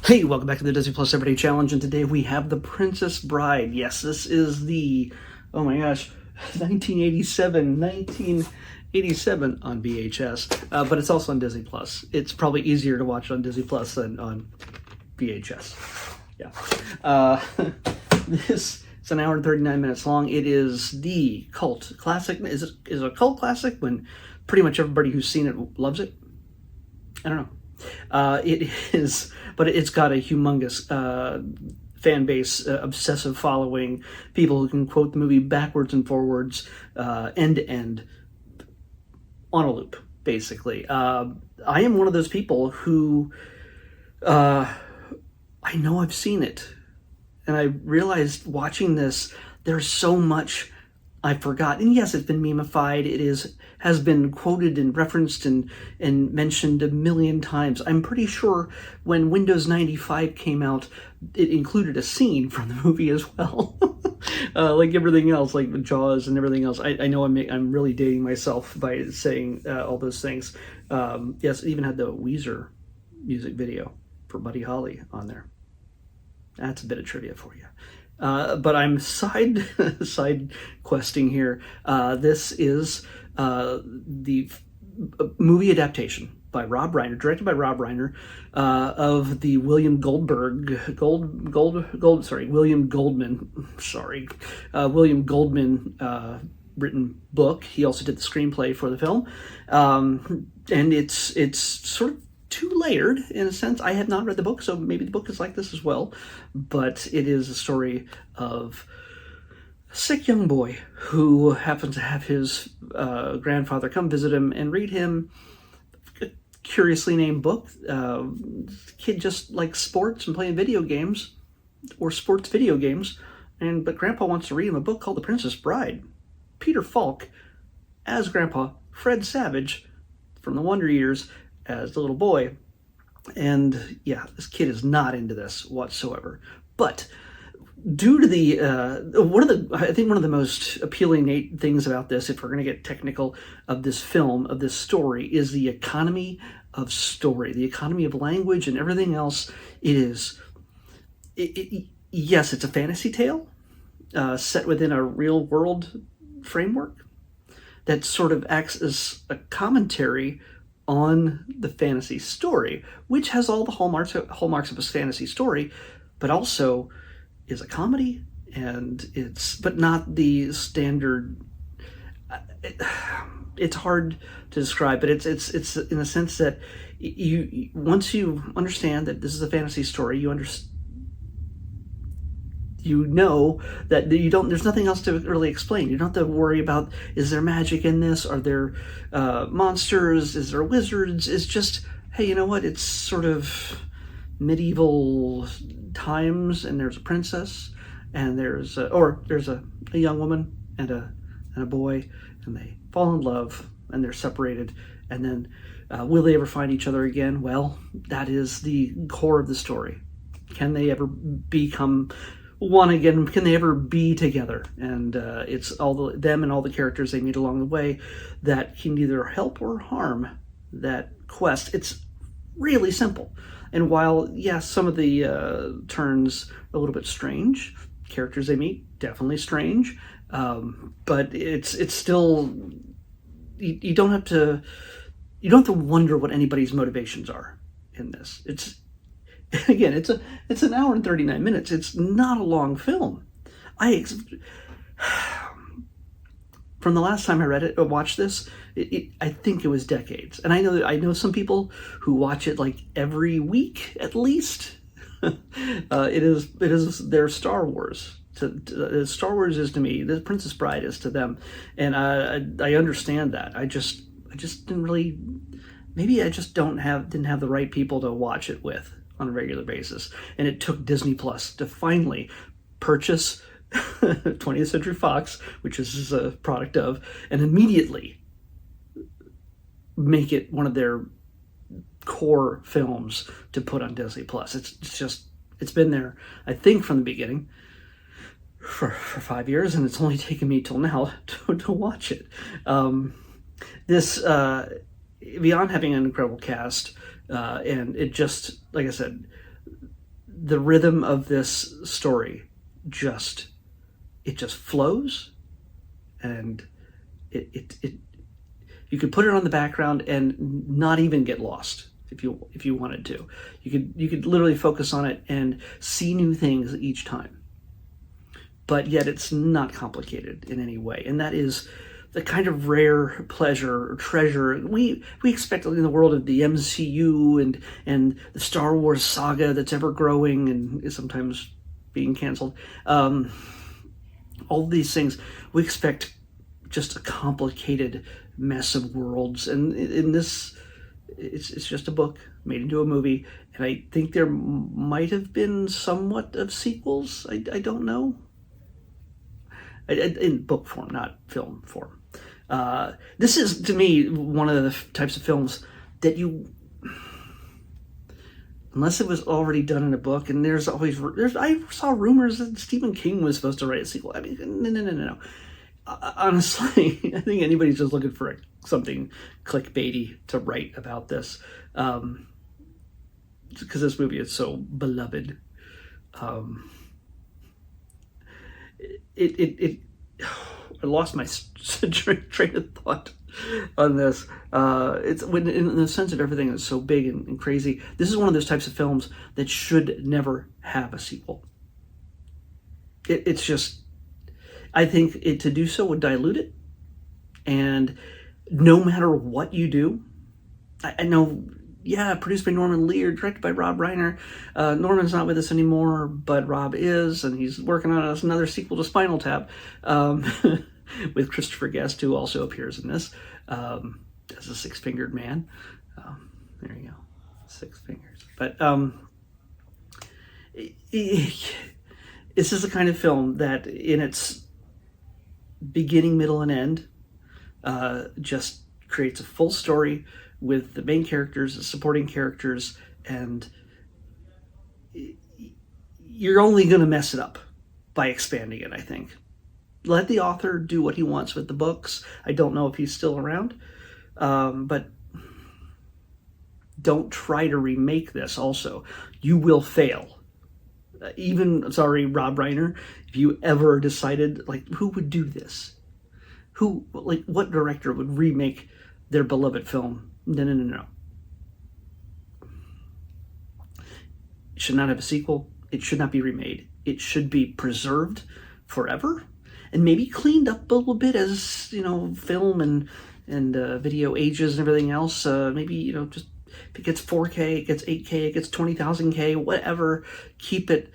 Hey, welcome back to the Disney Plus Everyday Challenge, and today we have The Princess Bride. Yes, this is the, oh my gosh, 1987 on VHS, but it's also on Disney Plus. It's probably easier to watch on Disney Plus than on VHS. Yeah. This it's an hour and 39 minutes long. It is the cult classic. Is it a cult classic when pretty much everybody who's seen it loves it? I don't know. It is, but it's got a humongous fan base, obsessive following, people who can quote the movie backwards and forwards, end to end, on a loop, basically. I am one of those people who, I know I've seen it, and I realized watching this, there's so much I forgot. And yes, it's been memeified. It has been quoted and referenced and mentioned a million times. I'm pretty sure when Windows 95 came out, it included a scene from the movie as well. Like everything else, like Jaws and everything else. I know I'm really dating myself by saying all those things. Yes, it even had the Weezer music video for Buddy Holly on there. That's a bit of trivia for you. But I'm side questing here. This is the movie adaptation by Rob Reiner, directed by Rob Reiner, of the William Goldman, written book. He also did the screenplay for the film, and it's sort of two-layered in a sense. I have not read the book, so maybe the book is like this as well, but it is a story of a sick young boy who happens to have his grandfather come visit him and read him a curiously named book. The kid just likes sports and playing video games, or sports video games, but Grandpa wants to read him a book called The Princess Bride. Peter Falk as Grandpa, Fred Savage from the Wonder Years as the little boy. And yeah, this kid is not into this whatsoever. But due to the I think one of the most appealing things about this, if we're going to get technical, of this film, of this story, is the economy of story, the economy of language and everything else. Yes, it's a fantasy tale set within a real world framework that sort of acts as a commentary on the fantasy story, which has all the hallmarks of a fantasy story, but also is a comedy, but not the standard. It's hard to describe, but it's in the sense that you once you understand that this is a fantasy story, you know that there's nothing else to really explain. You don't have to worry about, is there magic in this? Are there monsters? Is there wizards? It's just, hey, you know what? It's sort of medieval times, and there's a princess, and there's a young woman and a boy, and they fall in love, and they're separated, and then will they ever find each other again? Well, that is the core of the story. Can they ever become one again? Can they ever be together? And it's all them and all the characters they meet along the way that can either help or harm that quest. It's really simple. And while, yes, some of the turns are a little bit strange, characters they meet, definitely strange, but it's still, you don't have to wonder what anybody's motivations are in this. Again, it's an hour and 39 minutes. It's not a long film. From the last time I watched this, I think it was decades. And I know some people who watch it like every week at least. It is their Star Wars. Star Wars is to me, the Princess Bride is to them, and I understand that. I just didn't really. Maybe I just didn't have the right people to watch it with on a regular basis. And it took Disney Plus to finally purchase 20th Century Fox, which this is a product of, and immediately make it one of their core films to put on Disney Plus. It's been there, I think, from the beginning for 5 years, and it's only taken me till now to watch it. This beyond having an incredible cast, and it just, like I said, the rhythm of this story just flows, and it you could put it on the background and not even get lost if you wanted to. You could literally focus on it and see new things each time. But yet it's not complicated in any way, and that is the kind of rare pleasure or treasure we expect in the world of the MCU and the Star Wars saga that's ever growing and is sometimes being canceled. All these things, we expect just a complicated mess of worlds, and in this, it's just a book made into a movie, and I think there might have been somewhat of sequels. I don't know. In book form, not film form. This is, to me, one of the types of films that unless it was already done in a book, and I saw rumors that Stephen King was supposed to write a sequel. I mean, no. Honestly, I think anybody's just looking for something clickbaity to write about this, because this movie is so beloved. I lost my train of thought on this. It's when, in the sense of everything that's so big and crazy, this is one of those types of films that should never have a sequel. It's just, I think to do so would dilute it. And no matter what you do, I know, produced by Norman Lear, directed by Rob Reiner. Norman's not with us anymore, but Rob is, and he's working on another sequel to Spinal Tap, with Christopher Guest, who also appears in this, as a six-fingered man. There you go, 6 fingers. But this is the kind of film that, in its beginning, middle, and end, just creates a full story with the main characters, the supporting characters, and you're only going to mess it up by expanding it, I think. Let the author do what he wants with the books. I don't know if he's still around, but don't try to remake this also. You will fail. Rob Reiner, if you ever decided, who would do this? What director would remake their beloved film? No. It should not have a sequel. It should not be remade. It should be preserved forever, and maybe cleaned up a little bit as, film and video ages and everything else. Maybe, just if it gets 4K, it gets 8K, it gets 20,000K, whatever. Keep it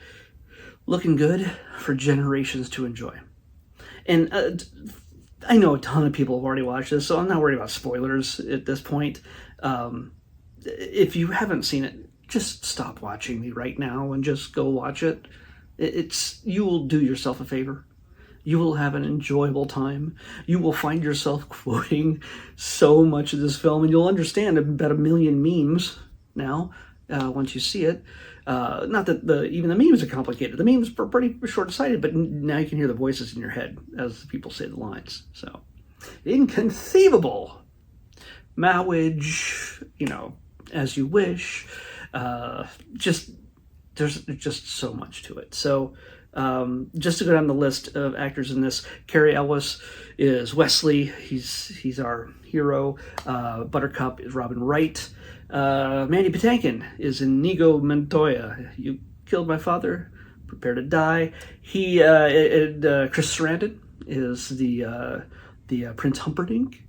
looking good for generations to enjoy. And I know a ton of people have already watched this, so I'm not worried about spoilers at this point. If you haven't seen it, just stop watching me right now and just go watch it. You will do yourself a favor. You will have an enjoyable time. You will find yourself quoting so much of this film, and you'll understand about 1 million memes now once you see it. Not that even the memes are complicated. The memes are pretty short-sighted, but now you can hear the voices in your head as people say the lines. So, inconceivable. Mowage, as you wish. There's just so much to it. So, just to go down the list of actors in this, Cary Elwes is Wesley. He's our hero. Buttercup is Robin Wright. Mandy Patinkin is Inigo Montoya. You killed my father, prepare to die. Chris Sarandon is the Prince Humperdinck.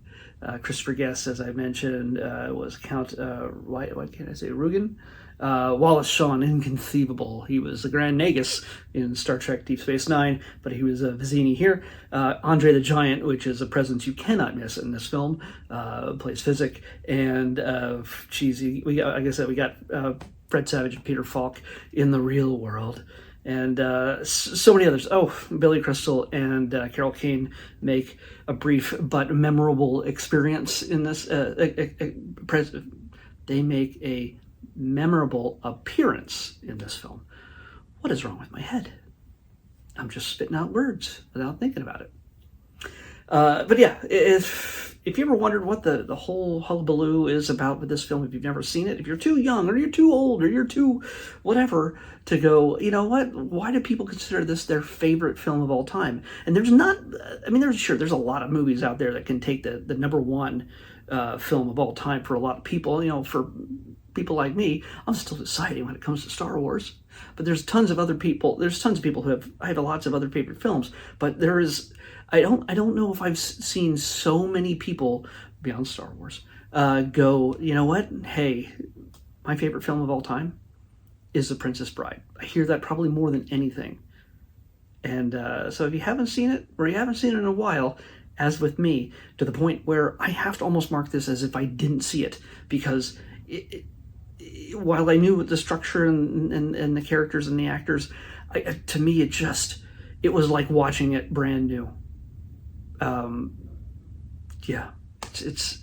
Christopher Guest, as I mentioned, was Count, why can't I say Rugen? Wallace Shawn, inconceivable. He was the Grand Nagus in Star Trek Deep Space Nine, but he was a Vizzini here. Andre the Giant, which is a presence you cannot miss in this film, plays Physic. And cheesy, we got Fred Savage and Peter Falk in the real world. And so many others. Oh, Billy Crystal and Carol Kane make a brief but memorable experience in this. They make a memorable appearance in this film. What is wrong with my head? I'm just spitting out words without thinking about it. But yeah, if you ever wondered what the whole hullabaloo is about with this film, if you've never seen it, if you're too young or you're too old or you're too whatever to go, you know what? Why do people consider this their favorite film of all time? And there's not, I mean, there's a lot of movies out there that can take the number one film of all time for a lot of people. You know, for people like me, I'm still deciding when it comes to Star Wars. But there's tons of other people. There's tons of people who have lots of other favorite films. But there is, I don't know if I've seen so many people beyond Star Wars go, you know what? Hey, my favorite film of all time is The Princess Bride. I hear that probably more than anything. And so if you haven't seen it, or you haven't seen it in a while, as with me, to the point where I have to almost mark this as if I didn't see it, because while I knew the structure and the characters and the actors, to me it was like watching it brand new. Yeah, it's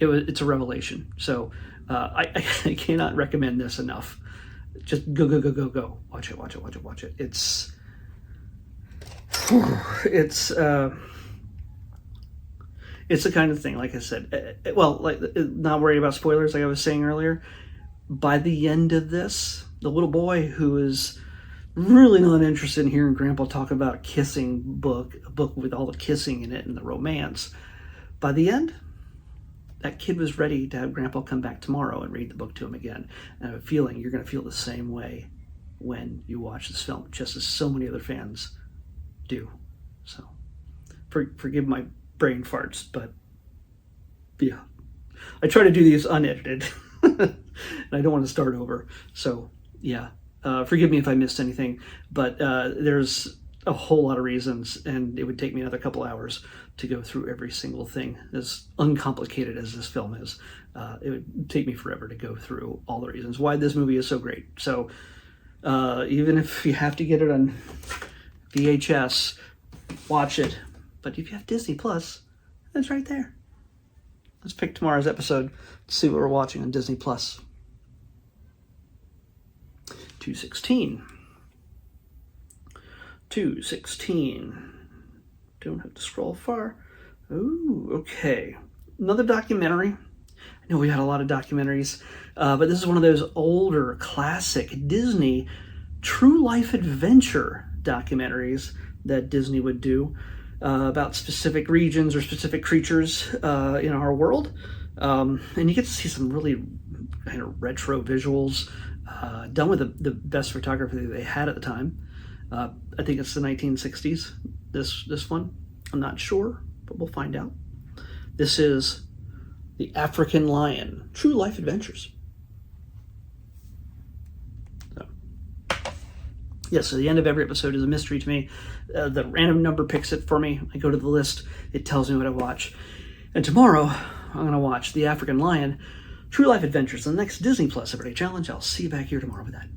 a revelation. So I cannot recommend this enough. Just go watch it. It's the kind of thing, like I said, well, like, not worried about spoilers, like I was saying earlier. By the end of this, the little boy who is really not interested in hearing Grandpa talk about a book with all the kissing in it and the romance, by the end, that kid was ready to have Grandpa come back tomorrow and read the book to him again. And I have a feeling you're going to feel the same way when you watch this film, just as so many other fans do. So, forgive my brain farts, but yeah, I try to do these unedited, and I don't want to start over. So yeah, forgive me if I missed anything, but there's a whole lot of reasons, and it would take me another couple hours to go through every single thing. As uncomplicated as this film is, it would take me forever to go through all the reasons why this movie is so great. So even if you have to get it on VHS, watch it. But if you have Disney Plus, it's right there. Let's pick tomorrow's episode. Let's see what we're watching on Disney Plus. 216. Don't have to scroll far. Ooh, okay. Another documentary. I know we had a lot of documentaries, but this is one of those older, classic Disney true life adventure documentaries that Disney would do about specific regions or specific creatures in our world. And you get to see some really kind of retro visuals done with the best photography they had at the time. I think it's the 1960s, this one. I'm not sure, but we'll find out. This is The African Lion, True Life Adventures. Yes, so the end of every episode is a mystery to me. The random number picks it for me. I go to the list. It tells me what I watch. And tomorrow, I'm going to watch The African Lion, True Life Adventures, the next Disney Plus Everyday Challenge. I'll see you back here tomorrow with that.